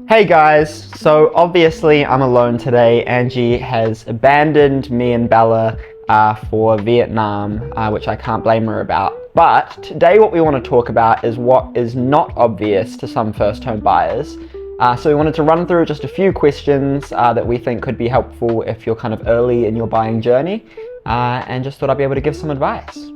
Hey guys, so obviously I'm alone today. Angie has abandoned me and Bella for Vietnam, which I can't blame her about. But today what we want to talk about is what is not obvious to some first home buyers. So we wanted to run through just a few questions that we think could be helpful if you're kind of early in your buying journey, and just thought I'd be able to give some advice.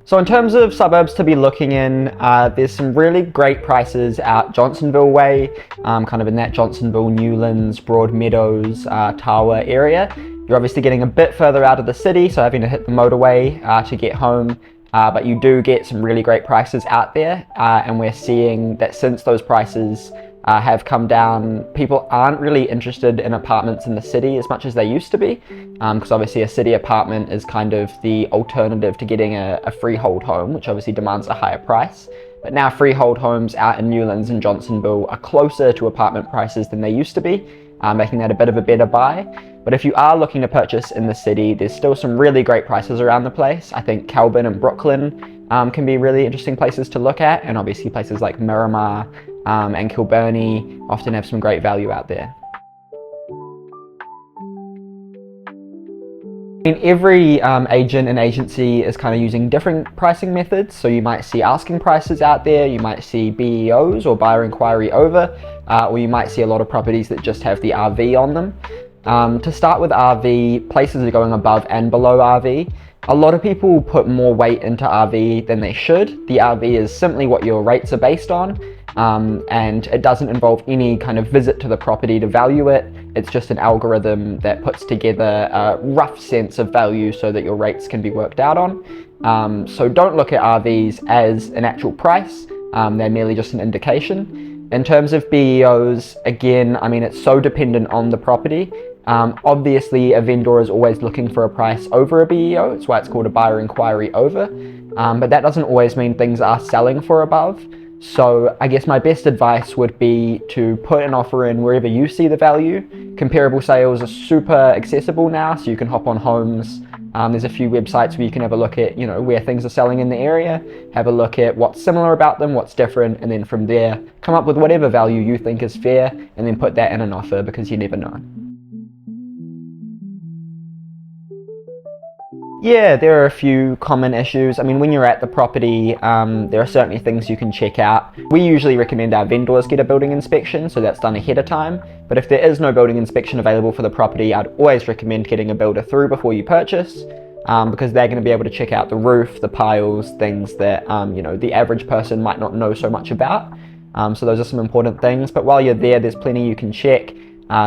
So in terms of suburbs to be looking in, there's some really great prices out Johnsonville way, kind of in that Johnsonville, Newlands, Broadmeadows, Tawa area. You're obviously getting a bit further out of the city, so having to hit the motorway to get home, but you do get some really great prices out there, and we're seeing that since those prices have come down, people aren't really interested in apartments in the city as much as they used to be, because obviously a city apartment is kind of the alternative to getting a freehold home, which obviously demands a higher price. But now freehold homes out in Newlands and Johnsonville are closer to apartment prices than they used to be, making that a bit of a better buy. But if you are looking to purchase in the city, there's still some really great prices around the place. I think Kelburn and Brooklyn can be really interesting places to look at, and obviously places like Miramar and Kilburney often have some great value out there. I mean, every agent and agency is kind of using different pricing methods. So you might see asking prices out there, you might see BEOs or buyer inquiry over, or you might see a lot of properties that just have the RV on them. To start with RV, places are going above and below RV. A lot of people put more weight into RV than they should. The RV is simply what your rates are based on, and it doesn't involve any kind of visit to the property to value it. It's just an algorithm that puts together a rough sense of value so that your rates can be worked out on. So don't look at RVs as an actual price. They're merely just an indication. In terms of BEOs, again, I mean, it's so dependent on the property. Obviously, a vendor is always looking for a price over a BEO. That's why it's called a buyer inquiry over. But that doesn't always mean things are selling for above. So I guess my best advice would be to put an offer in wherever you see the value. Comparable sales are super accessible now, so you can hop on Homes. There's a few websites where you can have a look at, where things are selling in the area, have a look at what's similar about them, what's different, and then from there, come up with whatever value you think is fair, and then put that in an offer, because you never know. Yeah, there are a few common issues. I mean, when you're at the property, there are certainly things you can check out. We usually recommend our vendors get a building inspection, so that's done ahead of time. But if there is no building inspection available for the property, I'd always recommend getting a builder through before you purchase, because they're going to be able to check out the roof, the piles, things that the average person might not know so much about. So those are some important things. But while you're there, there's plenty you can check.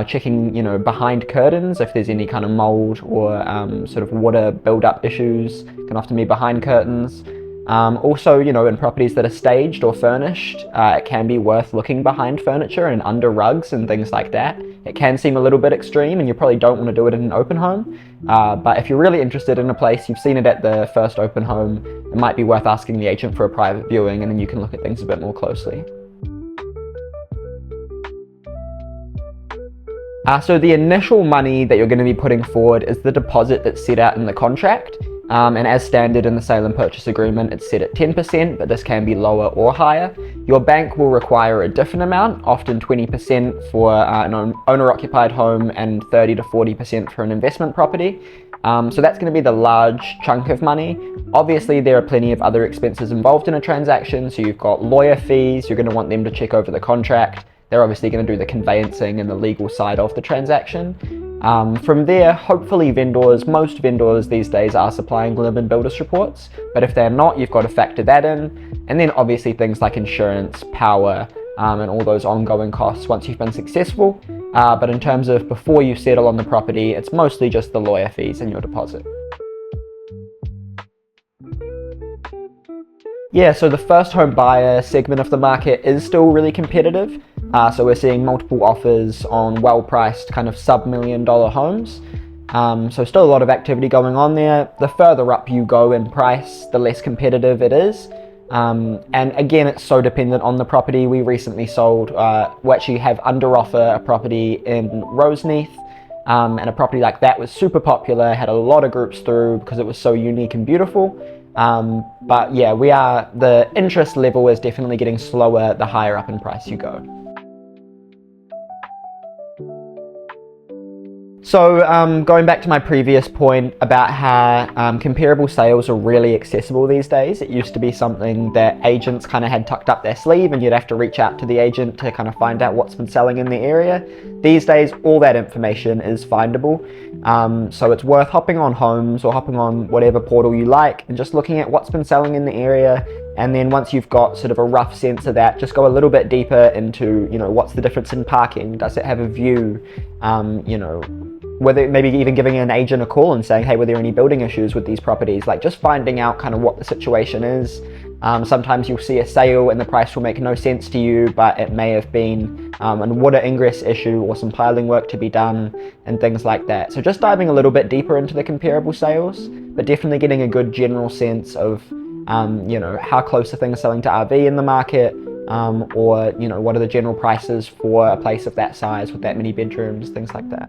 Checking, behind curtains, if there's any kind of mold or sort of water build-up issues, can often be behind curtains. Also, in properties that are staged or furnished, it can be worth looking behind furniture and under rugs and things like that. It can seem a little bit extreme, and you probably don't want to do it in an open home. But if you're really interested in a place, you've seen it at the first open home, it might be worth asking the agent for a private viewing, and then you can look at things a bit more closely. So the initial money that you're going to be putting forward is the deposit that's set out in the contract. And as standard in the sale and purchase agreement, it's set at 10%, but this can be lower or higher. Your bank will require a different amount, often 20% for an owner-occupied home and 30 to 40% for an investment property. So that's going to be the large chunk of money. Obviously, there are plenty of other expenses involved in a transaction. So you've got lawyer fees, you're going to want them to check over the contract. They're obviously going to do the conveyancing and the legal side of the transaction. From there, hopefully most vendors these days are supplying live-in builders reports, but if they're not, you've got to factor that in. And then obviously things like insurance, power, and all those ongoing costs once you've been successful. But in terms of before you settle on the property, it's mostly just the lawyer fees and your deposit. Yeah, so the first home buyer segment of the market is still really competitive. So we're seeing multiple offers on well-priced kind of sub-$1 million homes. So still a lot of activity going on there. The further up you go in price, the less competitive it is. And again, it's so dependent on the property. We recently sold, we actually have under offer a property in Roseneath. and a property like that was super popular, had a lot of groups through because it was so unique and beautiful. But yeah, the interest level is definitely getting slower the higher up in price you go. So going back to my previous point about how comparable sales are really accessible these days. It used to be something that agents kind of had tucked up their sleeve and you'd have to reach out to the agent to kind of find out what's been selling in the area. These days, all that information is findable. So it's worth hopping on Homes or hopping on whatever portal you like and just looking at what's been selling in the area. And then once you've got sort of a rough sense of that, just go a little bit deeper into, what's the difference in parking? Does it have a view? Whether maybe even giving an agent a call and saying, hey, were there any building issues with these properties? Like just finding out kind of what the situation is. Sometimes you'll see a sale and the price will make no sense to you, but it may have been a water ingress issue or some piling work to be done and things like that. So just diving a little bit deeper into the comparable sales, but definitely getting a good general sense of, how close are things selling to RV in the market, or, what are the general prices for a place of that size with that many bedrooms, things like that.